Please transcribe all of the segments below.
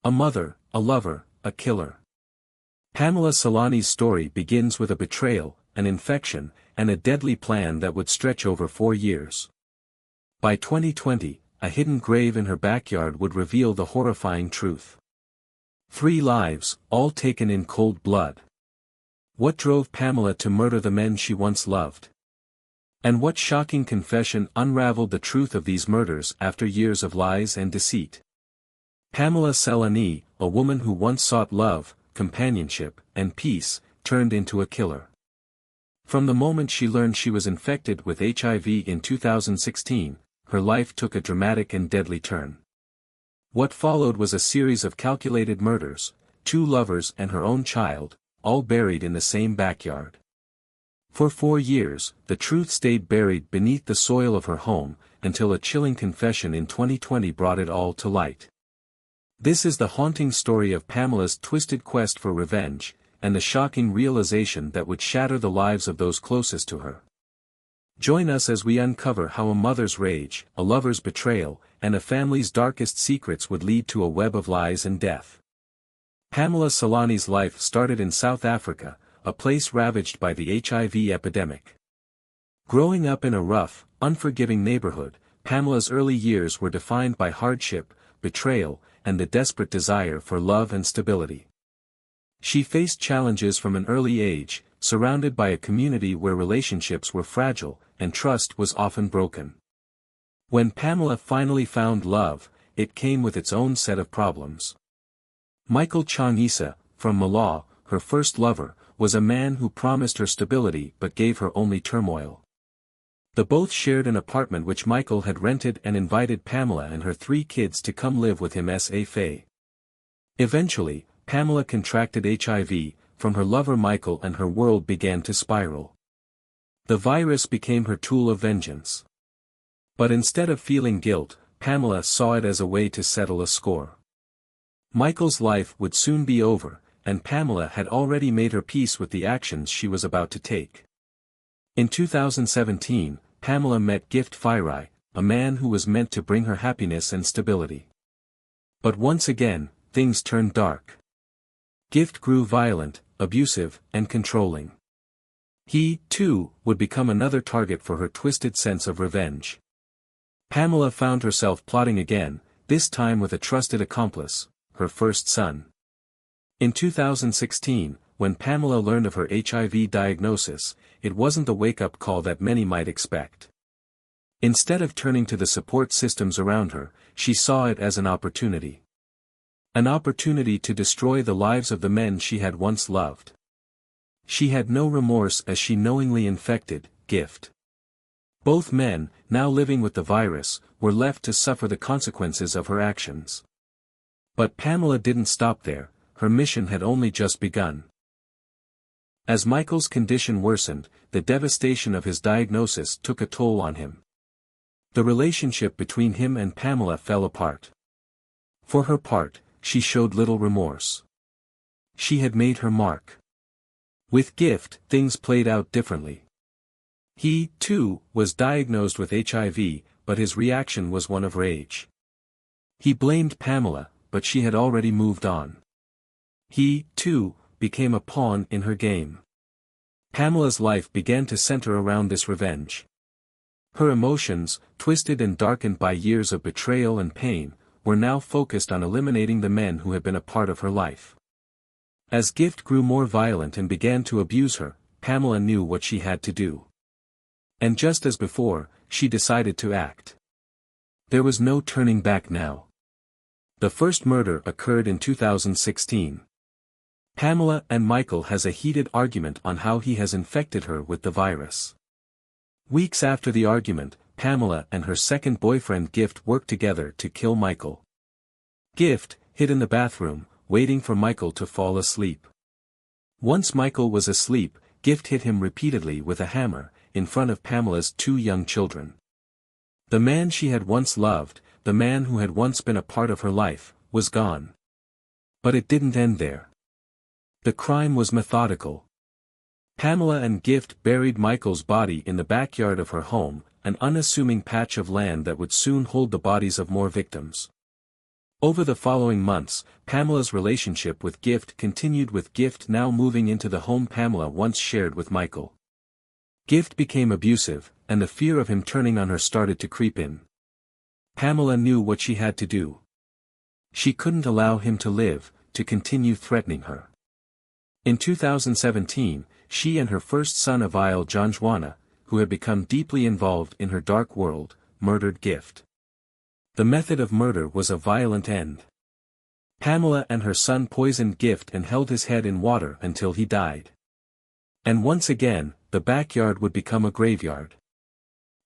A mother, a lover, a killer. Pamela Selani's story begins with a betrayal, an infection, and a deadly plan that would stretch over 4 years. By 2020, a hidden grave in her backyard would reveal the horrifying truth. 3 lives, all taken in cold blood. What drove Pamela to murder the men she once loved? And what shocking confession unraveled the truth of these murders after years of lies and deceit? Pamela Selani, a woman who once sought love, companionship, and peace, turned into a killer. From the moment she learned she was infected with HIV in 2016, her life took a dramatic and deadly turn. What followed was a series of calculated murders, 2 lovers and her own child, all buried in the same backyard. For 4 years, the truth stayed buried beneath the soil of her home, until a chilling confession in 2020 brought it all to light. This is the haunting story of Pamela's twisted quest for revenge, and the shocking realization that would shatter the lives of those closest to her. Join us as we uncover how a mother's rage, a lover's betrayal, and a family's darkest secrets would lead to a web of lies and death. Pamela Selani's life started in South Africa, a place ravaged by the HIV epidemic. Growing up in a rough, unforgiving neighborhood, Pamela's early years were defined by hardship, betrayal, and the desperate desire for love and stability. She faced challenges from an early age, surrounded by a community where relationships were fragile, and trust was often broken. When Pamela finally found love, it came with its own set of problems. Michael Changisa, from Malawi, her first lover, was a man who promised her stability but gave her only turmoil. The both shared an apartment which Michael had rented and invited Pamela and her 3 kids to come live with him as a fae. Eventually, Pamela contracted HIV, from her lover Michael, and her world began to spiral. The virus became her tool of vengeance. But instead of feeling guilt, Pamela saw it as a way to settle a score. Michael's life would soon be over, and Pamela had already made her peace with the actions she was about to take. In 2017, Pamela met Gift Firai, a man who was meant to bring her happiness and stability. But once again, things turned dark. Gift grew violent, abusive, and controlling. He, too, would become another target for her twisted sense of revenge. Pamela found herself plotting again, this time with a trusted accomplice, her first son. In 2016, when Pamela learned of her HIV diagnosis, it wasn't the wake-up call that many might expect. Instead of turning to the support systems around her, she saw it as an opportunity. An opportunity to destroy the lives of the men she had once loved. She had no remorse as she knowingly infected Gift. Both men, now living with the virus, were left to suffer the consequences of her actions. But Pamela didn't stop there, her mission had only just begun. As Michael's condition worsened, the devastation of his diagnosis took a toll on him. The relationship between him and Pamela fell apart. For her part, she showed little remorse. She had made her mark. With Gift, things played out differently. He, too, was diagnosed with HIV, but his reaction was one of rage. He blamed Pamela, but she had already moved on. He, too, became a pawn in her game. Pamela's life began to center around this revenge. Her emotions, twisted and darkened by years of betrayal and pain, were now focused on eliminating the men who had been a part of her life. As Gift grew more violent and began to abuse her, Pamela knew what she had to do. And just as before, she decided to act. There was no turning back now. The first murder occurred in 2016. Pamela and Michael has a heated argument on how he has infected her with the virus. Weeks after the argument, Pamela and her second boyfriend Gift worked together to kill Michael. Gift hid in the bathroom, waiting for Michael to fall asleep. Once Michael was asleep, Gift hit him repeatedly with a hammer, in front of Pamela's 2 young children. The man she had once loved, the man who had once been a part of her life, was gone. But it didn't end there. The crime was methodical. Pamela and Gift buried Michael's body in the backyard of her home, an unassuming patch of land that would soon hold the bodies of more victims. Over the following months, Pamela's relationship with Gift continued, with Gift now moving into the home Pamela once shared with Michael. Gift became abusive, and the fear of him turning on her started to creep in. Pamela knew what she had to do. She couldn't allow him to live, to continue threatening her. In 2017, she and her first son Avile Janjuana, who had become deeply involved in her dark world, murdered Gift. The method of murder was a violent end. Pamela and her son poisoned Gift and held his head in water until he died. And once again, the backyard would become a graveyard.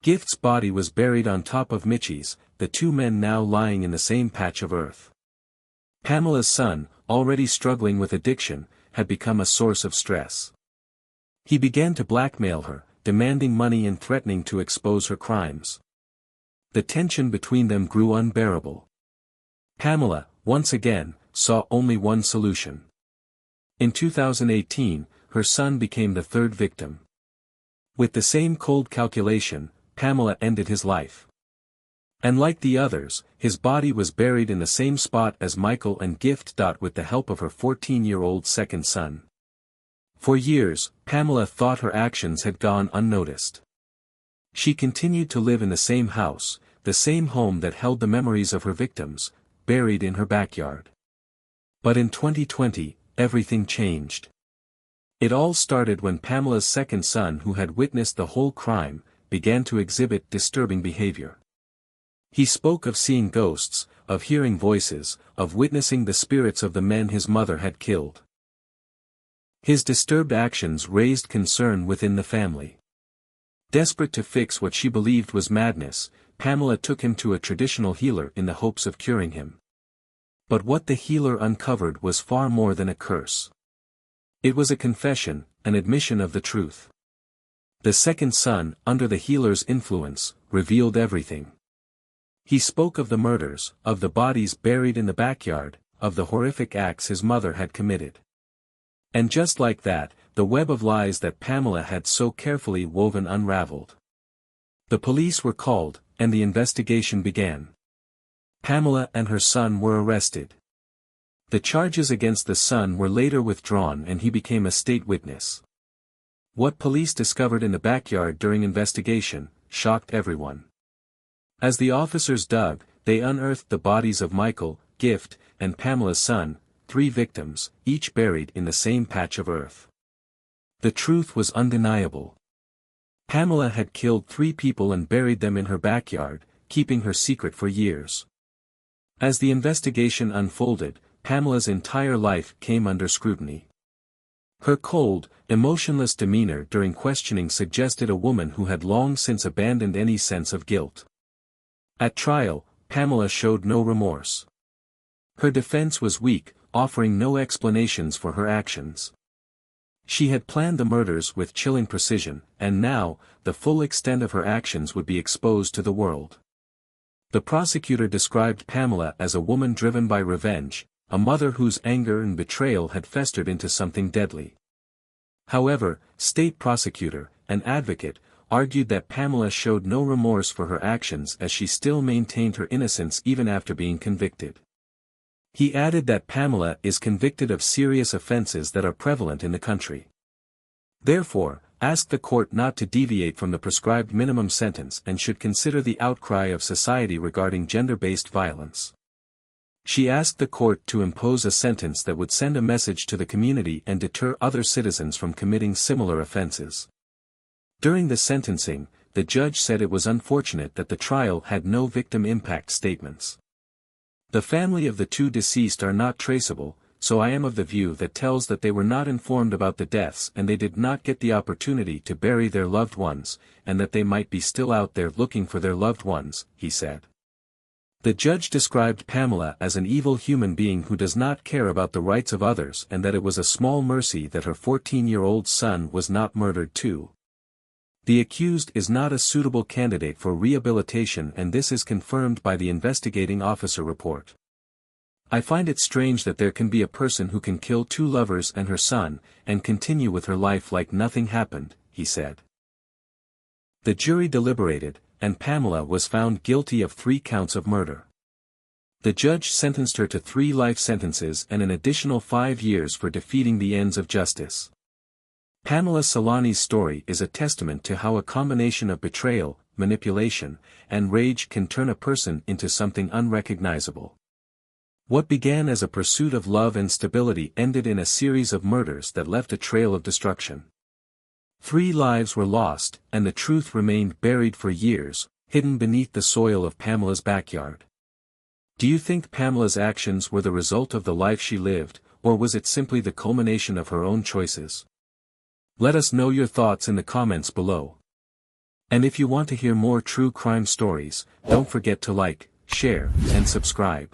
Gift's body was buried on top of Mitchie's, the two men now lying in the same patch of earth. Pamela's son, already struggling with addiction, had become a source of stress. He began to blackmail her, demanding money and threatening to expose her crimes. The tension between them grew unbearable. Pamela, once again, saw only one solution. In 2018, her son became the third victim. With the same cold calculation, Pamela ended his life. And like the others, his body was buried in the same spot as Michael and Gift. With the help of her 14-year-old second son. For years, Pamela thought her actions had gone unnoticed. She continued to live in the same house, the same home that held the memories of her victims, buried in her backyard. But in 2020, everything changed. It all started when Pamela's second son, who had witnessed the whole crime, began to exhibit disturbing behavior. He spoke of seeing ghosts, of hearing voices, of witnessing the spirits of the men his mother had killed. His disturbed actions raised concern within the family. Desperate to fix what she believed was madness, Pamela took him to a traditional healer in the hopes of curing him. But what the healer uncovered was far more than a curse. It was a confession, an admission of the truth. The second son, under the healer's influence, revealed everything. He spoke of the murders, of the bodies buried in the backyard, of the horrific acts his mother had committed. And just like that, the web of lies that Pamela had so carefully woven unraveled. The police were called, and the investigation began. Pamela and her son were arrested. The charges against the son were later withdrawn and he became a state witness. What police discovered in the backyard during investigation shocked everyone. As the officers dug, they unearthed the bodies of Michael, Gift, and Pamela's son, 3 victims, each buried in the same patch of earth. The truth was undeniable. Pamela had killed 3 people and buried them in her backyard, keeping her secret for years. As the investigation unfolded, Pamela's entire life came under scrutiny. Her cold, emotionless demeanor during questioning suggested a woman who had long since abandoned any sense of guilt. At trial, Pamela showed no remorse. Her defense was weak, offering no explanations for her actions. She had planned the murders with chilling precision, and now, the full extent of her actions would be exposed to the world. The prosecutor described Pamela as a woman driven by revenge, a mother whose anger and betrayal had festered into something deadly. However, state prosecutor, an advocate, argued that Pamela showed no remorse for her actions as she still maintained her innocence even after being convicted. He added that Pamela is convicted of serious offenses that are prevalent in the country. Therefore, asked the court not to deviate from the prescribed minimum sentence and should consider the outcry of society regarding gender-based violence. She asked the court to impose a sentence that would send a message to the community and deter other citizens from committing similar offenses. During the sentencing, the judge said it was unfortunate that the trial had no victim impact statements. The family of the 2 deceased are not traceable, so I am of the view that tells that they were not informed about the deaths and they did not get the opportunity to bury their loved ones, and that they might be still out there looking for their loved ones, he said. The judge described Pamela as an evil human being who does not care about the rights of others and that it was a small mercy that her 14-year-old son was not murdered too. The accused is not a suitable candidate for rehabilitation, and this is confirmed by the investigating officer report. I find it strange that there can be a person who can kill 2 lovers and her son, and continue with her life like nothing happened, he said. The jury deliberated, and Pamela was found guilty of 3 counts of murder. The judge sentenced her to 3 life sentences and an additional 5 years for defeating the ends of justice. Pamela Selani's story is a testament to how a combination of betrayal, manipulation, and rage can turn a person into something unrecognizable. What began as a pursuit of love and stability ended in a series of murders that left a trail of destruction. 3 lives were lost, and the truth remained buried for years, hidden beneath the soil of Pamela's backyard. Do you think Pamela's actions were the result of the life she lived, or was it simply the culmination of her own choices? Let us know your thoughts in the comments below. And if you want to hear more true crime stories, don't forget to like, share, and subscribe.